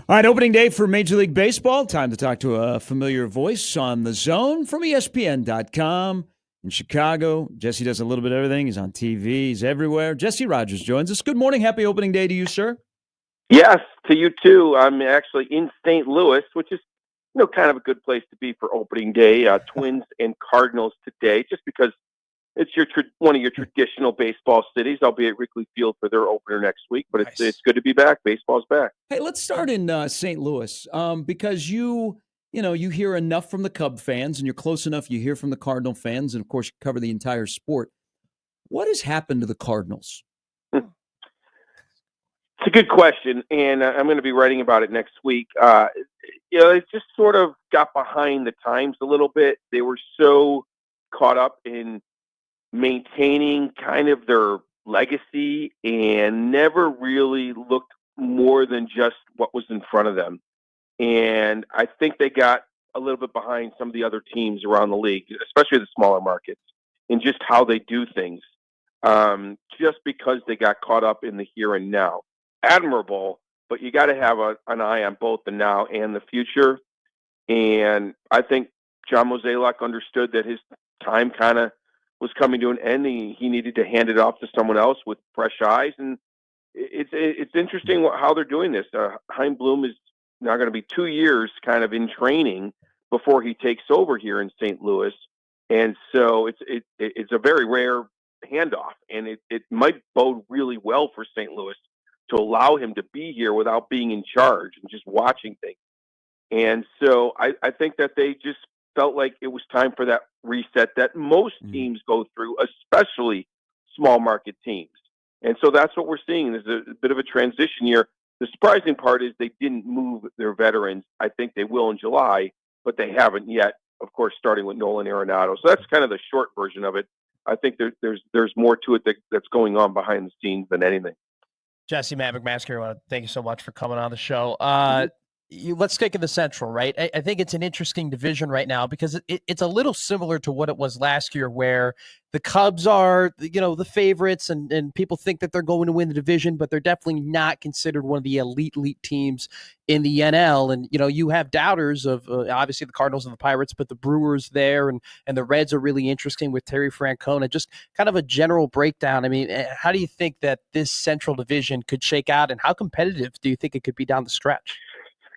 All right, opening day for Major League Baseball. Time to talk to a familiar voice on the zone from ESPN.com in Chicago. Jesse does a little bit of everything. He's on TV. He's everywhere. Jeese Rogers joins us. Good morning. Happy opening day to you, sir. Yes, to you too. I'm actually in St. Louis, which is kind of a good place to be for opening day. Twins and Cardinals today, just because it's one of your traditional baseball cities. I'll be at Wrigley Field for their opener next week, but Nice. it's good to be back. Baseball's back. Hey, let's start in St. Louis because you hear enough from the Cub fans and you're close enough. You hear from the Cardinal fans, and of course, you cover the entire sport. What has happened to the Cardinals? It's a good question, and I'm going to be writing about it next week. It just sort of got behind the times a little bit. They were so caught up in maintaining kind of their legacy and never really looked more than just what was in front of them. And I think they got a little bit behind some of the other teams around the league, especially the smaller markets, in just how they do things, just because they got caught up in the here and now. Admirable, but you got to have an eye on both the now and the future. And I think John Mozeliak understood that his time kind of was coming to an end. He needed to hand it off to someone else with fresh eyes. And it's interesting how they're doing this. Chaim Bloom is now going to be 2 years kind of in training before he takes over here in St. Louis. And so it's a very rare handoff, and it might bode really well for St. Louis to allow him to be here without being in charge and just watching things. And so I think that they just felt like it was time for that reset that most teams go through, especially small market teams. And so that's what we're seeing. There's a bit of a transition year. The surprising part is they didn't move their veterans. I think they will in July, but they haven't yet, of course, starting with Nolan Arenado. So that's kind of the short version of it. I think there's more to it that's going on behind the scenes than anything. Jesse, Matt McMaster, I want to thank you so much for coming on the show. Let's take in the Central, right? I think it's an interesting division right now because it's a little similar to what it was last year, where the Cubs are, the favorites, and people think that they're going to win the division, but they're definitely not considered one of the elite teams in the NL. And, you have doubters of obviously the Cardinals and the Pirates, but the Brewers there and the Reds are really interesting with Terry Francona. Just kind of a general breakdown. I mean, how do you think that this Central division could shake out, and how competitive do you think it could be down the stretch?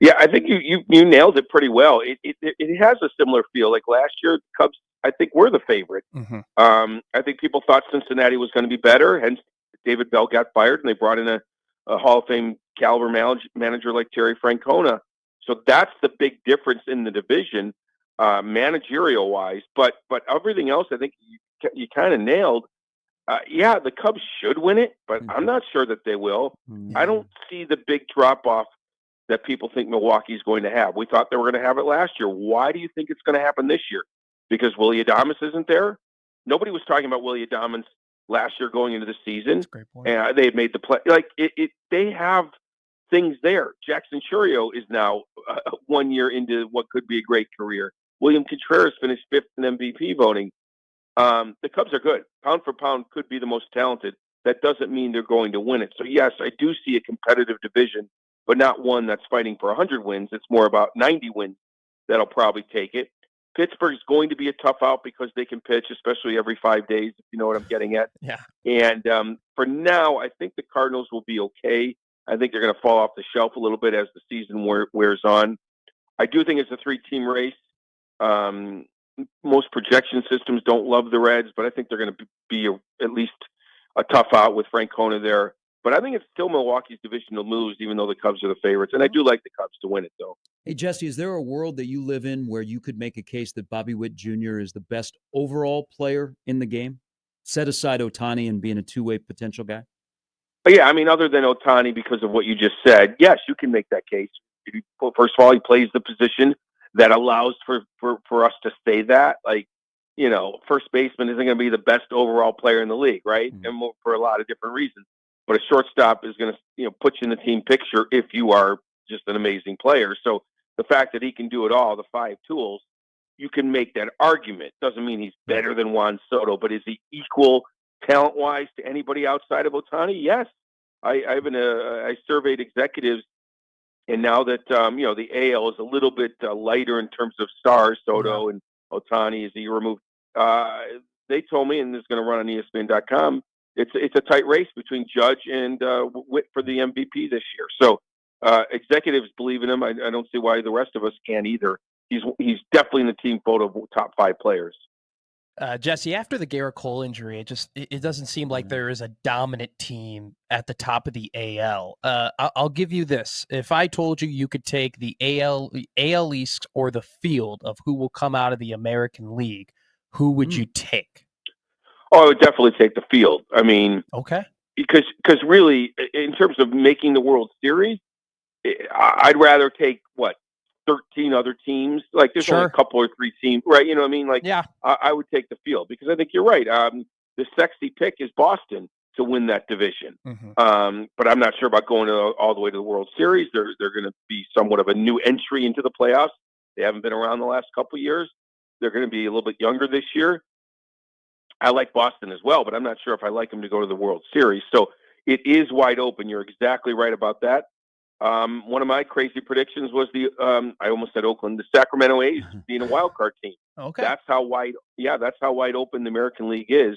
Yeah, I think you nailed it pretty well. It has a similar feel. Like last year, the Cubs, I think, were the favorite. Mm-hmm. I think people thought Cincinnati was going to be better. Hence, David Bell got fired, and they brought in a Hall of Fame caliber manager like Terry Francona. So that's the big difference in the division, managerial wise. But everything else, I think you kind of nailed. Yeah, the Cubs should win it, but I'm not sure that they will. Mm-hmm. I don't see the big drop off that people think Milwaukee's going to have. We thought they were going to have it last year. Why do you think it's going to happen this year? Because Willy Adames isn't there? Nobody was talking about Willy Adames last year going into the season. That's a great point. And they had made the play. Like, they have things there. Jackson Churio is now 1 year into what could be a great career. William Contreras finished 5th in MVP voting. The Cubs are good. Pound for pound could be the most talented. That doesn't mean they're going to win it. So, yes, I do see a competitive division, but not one that's fighting for 100 wins. It's more about 90 wins that'll probably take it. Pittsburgh's going to be a tough out because they can pitch, especially every 5 days, if you know what I'm getting at. Yeah. And for now, I think the Cardinals will be okay. I think they're going to fall off the shelf a little bit as the season wears on. I do think it's a 3-team race. Most projection systems don't love the Reds, but I think they're going to be at least a tough out with Francona there. But I think it's still Milwaukee's division to lose, even though the Cubs are the favorites. And I do like the Cubs to win it, though. Hey, Jesse, is there a world that you live in where you could make a case that Bobby Witt Jr. is the best overall player in the game? Set aside Ohtani and being a two-way potential guy? But yeah, I mean, other than Ohtani, because of what you just said, yes, you can make that case. First of all, he plays the position that allows for us to say that. Like, first baseman isn't going to be the best overall player in the league, right? Mm-hmm. And for a lot of different reasons. But a shortstop is going to, put you in the team picture if you are just an amazing player. So the fact that he can do it all, the 5 tools, you can make that argument. Doesn't mean he's better than Juan Soto, but is he equal talent-wise to anybody outside of Ohtani? Yes. I surveyed executives And now that the AL is a little bit lighter in terms of stars, Yeah. Soto and Otani is a year removed. They told me, and this is going to run on ESPN.com. It's a tight race between Judge and Witt for the MVP this year. So executives believe in him. I don't see why the rest of us can't either. He's definitely in the team photo of top 5 players. Jesse, after the Garrett Cole injury, it doesn't seem like there is a dominant team at the top of the AL. I'll give you this: if I told you could take the AL East or the field of who will come out of the American League, who would you take? Oh, I would definitely take the field. I mean, Okay, because really, in terms of making the World Series, I'd rather take 13 other teams. Like there's only a sure, couple or 3 teams, right? You know what I mean? Like yeah, I would take the field because I think you're right. The sexy pick is Boston to win that division. hmm But I'm not sure about going all the way to the World Series. They're going to be somewhat of a new entry into the playoffs. They haven't been around the last couple of years. They're going to be a little bit younger this year. I like Boston as well, but I'm not sure if I like them to go to the World Series. So it is wide open. You're exactly right about that. One of my crazy predictions was I almost said Oakland, the Sacramento A's being a wild card team. okay, That's how wide open the American League is.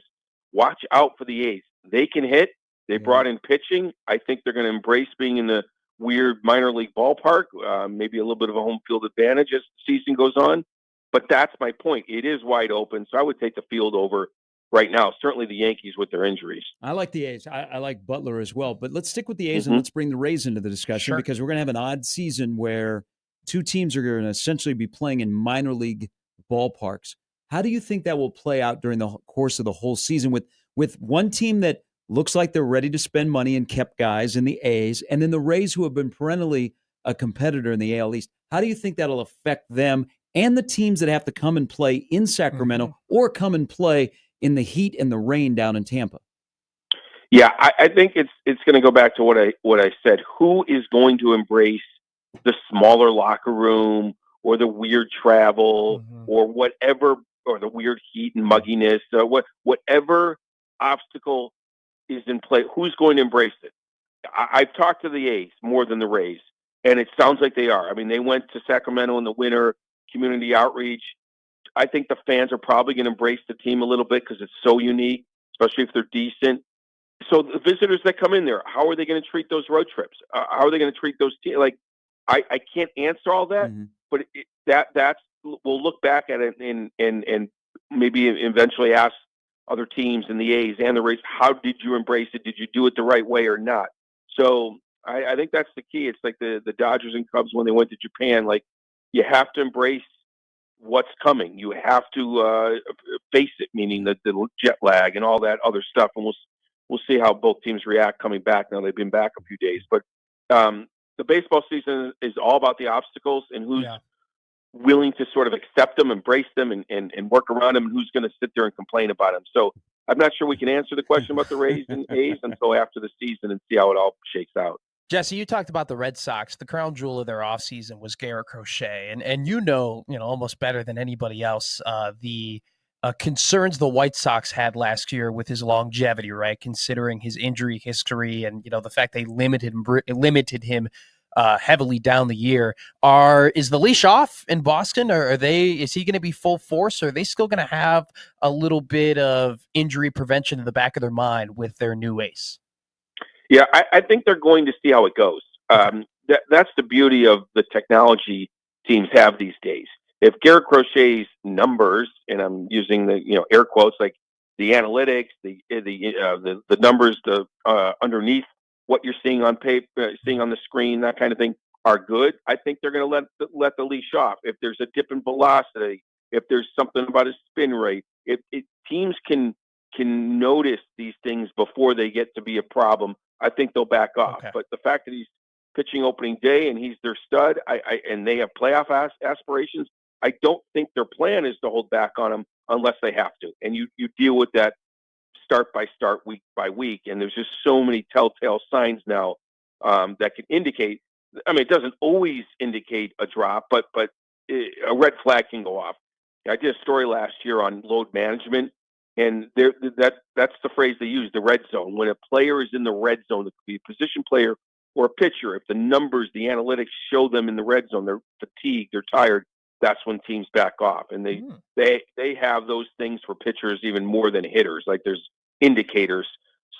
Watch out for the A's. They can hit. They brought in pitching. I think they're going to embrace being in the weird minor league ballpark, maybe a little bit of a home field advantage as the season goes on. But that's my point. It is wide open, so I would take the field over right now. Certainly the Yankees with their injuries. I like the A's. I like Butler as well. But let's stick with the A's and Mm-hmm. let's bring the Rays into the discussion sure. because we're going to have an odd season where 2 teams are going to essentially be playing in minor league ballparks. How do you think that will play out during the course of the whole season with one team that looks like they're ready to spend money and kept guys in the A's, and then the Rays who have been perennially a competitor in the AL East? How do you think that'll affect them and the teams that have to come and play in Sacramento or come and play in the heat and the rain down in Tampa? Yeah, I think it's going to go back to what I said. Who is going to embrace the smaller locker room or the weird travel or whatever, or the weird heat and mugginess, whatever obstacle is in play? Who's going to embrace it? I've talked to the A's more than the Rays, and it sounds like they are. I mean, they went to Sacramento in the winter, community outreach. I think the fans are probably going to embrace the team a little bit because it's so unique, especially if they're decent. So the visitors that come in there, how are they going to treat those road trips? How are they going to treat those teams? Like, I can't answer all that, but that's we'll look back at it and maybe eventually ask other teams in the A's and the Rays, how did you embrace it? Did you do it the right way or not? So I think that's the key. It's like the Dodgers and Cubs when they went to Japan. Like, you have to embrace what's coming. You have to face it, meaning the jet lag and all that other stuff. And we'll see how both teams react coming back. Now they've been back a few days, but the baseball season is all about the obstacles and who's willing to sort of accept them, embrace them, and work around them, and who's going to sit there and complain about them. So I'm not sure we can answer the question about the Rays and A's until after the season and see how it all shakes out. Jesse, you talked about the Red Sox. The crown jewel of their offseason was Garrett Crochet. And you know almost better than anybody else, the concerns the White Sox had last year with his longevity, right? Considering his injury history and, the fact they limited him heavily down the year. Is the leash off in Boston? Or is he going to be full force? Or are they still going to have a little bit of injury prevention in the back of their mind with their new ace? Yeah, I think they're going to see how it goes. That's the beauty of the technology teams have these days. If Garrett Crochet's numbers, and I'm using the air quotes, like the analytics, the numbers, underneath what you're seeing on paper, seeing on the screen, that kind of thing, are good, I think they're going to let the leash off. If there's a dip in velocity, if there's something about his spin rate, if teams can notice these things before they get to be a problem, I think they'll back off. Okay. But the fact that he's pitching opening day and he's their stud, and they have playoff aspirations, I don't think their plan is to hold back on him unless they have to. And you deal with that start by start, week by week. And there's just so many telltale signs now that can indicate. I mean, it doesn't always indicate a drop, but a red flag can go off. I did a story last year on load management, and that's the phrase they use, the red zone. When a player is in the red zone, it could be a position player or a pitcher, if the numbers, the analytics show them in the red zone, they're fatigued, they're tired, that's when teams back off. And they have those things for pitchers even more than hitters. Like there's indicators.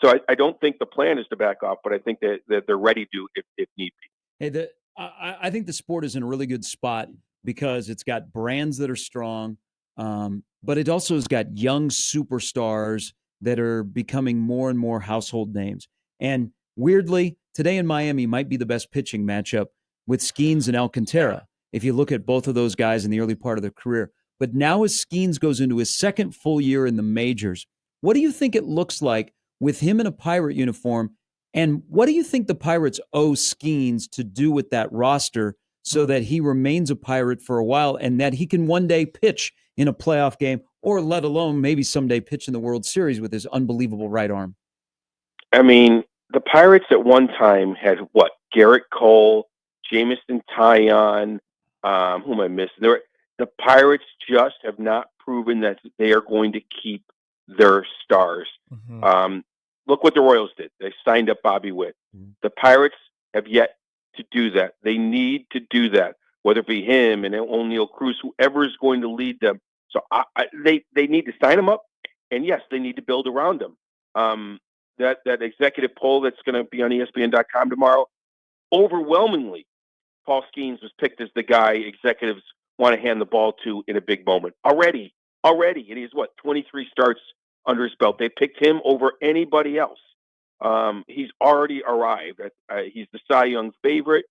So I don't think the plan is to back off, but I think that they're ready to if need be. Hey, I think the sport is in a really good spot because it's got brands that are strong, but it also has got young superstars that are becoming more and more household names. And weirdly, today in Miami might be the best pitching matchup with Skeens and Alcantara, if you look at both of those guys in the early part of their career. But now as Skeens goes into his second full year in the majors, what do you think it looks like with him in a Pirate uniform? And what do you think the Pirates owe Skeens to do with that roster so that he remains a Pirate for a while and that he can one day pitch in a playoff game or let alone maybe someday pitch in the World Series with his unbelievable right arm? I mean, the Pirates at one time had what? Garrett Cole, Jamison Tyon, who am I missing? The Pirates just have not proven that they are going to keep their stars. Look what the Royals did. They signed up Bobby Witt. The Pirates have yet to do that. They need to do that, whether it be him and O'Neal Cruz, whoever is going to lead them. So they need to sign him up, and yes, they need to build around him. That executive poll that's going to be on ESPN.com tomorrow, overwhelmingly, Paul Skeens was picked as the guy executives want to hand the ball to in a big moment. Already, and he's 23 starts under his belt. They picked him over anybody else. He's already arrived. He's the Cy Young favorite.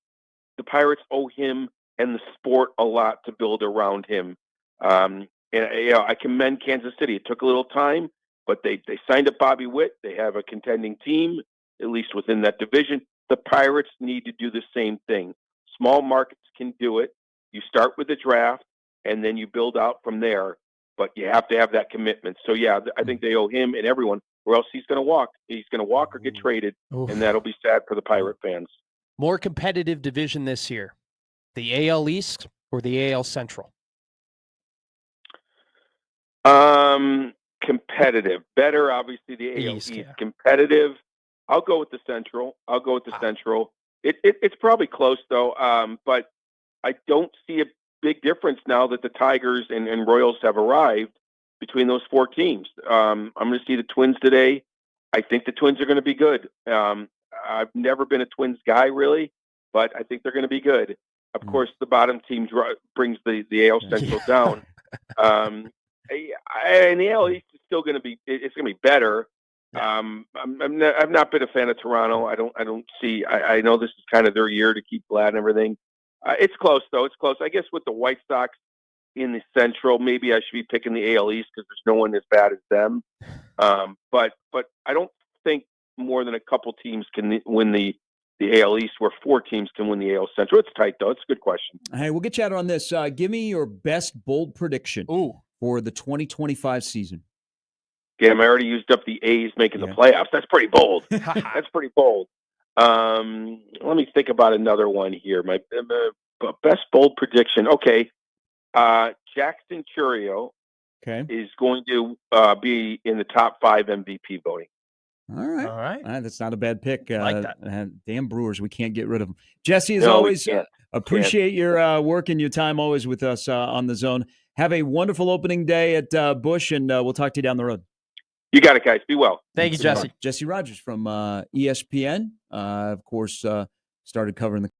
The Pirates owe him and the sport a lot to build around him. And I commend Kansas City. It took a little time, but they signed up Bobby Witt. They have a contending team, at least within that division. The Pirates need to do the same thing. Small markets can do it. You start with the draft, and then you build out from there. But you have to have that commitment. So, yeah, I think they owe him and everyone, or else he's going to walk. He's going to walk or get traded, and that'll be sad for the Pirate fans. More competitive division this year, the AL East or the AL Central? Competitive. Better, obviously, the AL East. Yeah. Competitive. I'll go with the Central. Central. It's probably close, though, but I don't see a big difference now that the Tigers and Royals have arrived between those four teams. I'm going to see the Twins today. I think the Twins are going to be good. I've never been a Twins guy, really, but I think they're going to be good. Of course, the bottom team brings the AL Central down. And the AL East is still going to be. It's going to be better. I've not been a fan of Toronto. I don't see. I know this is kind of their year to keep Vlad and everything. It's close, though. It's close. I guess with the White Sox in the Central, maybe I should be picking the AL East because there's no one as bad as them. But I don't think more than a couple teams can win the AL East, where four teams can win the AL Central. It's tight, though. It's a good question. Hey, we'll get you out on this. Give me your best bold prediction for the 2025 season. Damn, I already used up the A's making the playoffs. That's pretty bold. That's pretty bold. Let me think about another one here. My best bold prediction. Okay. Jackson Chourio is going to be in the top 5 MVP voting. All right. That's not a bad pick. I like that. Damn Brewers. We can't get rid of them. Jesse, as always, appreciate your work and your time always with us on The Zone. Have a wonderful opening day at Busch, and we'll talk to you down the road. You got it, guys. Be well. Thank you, Jesse. Jeese Rogers from ESPN, of course, started covering the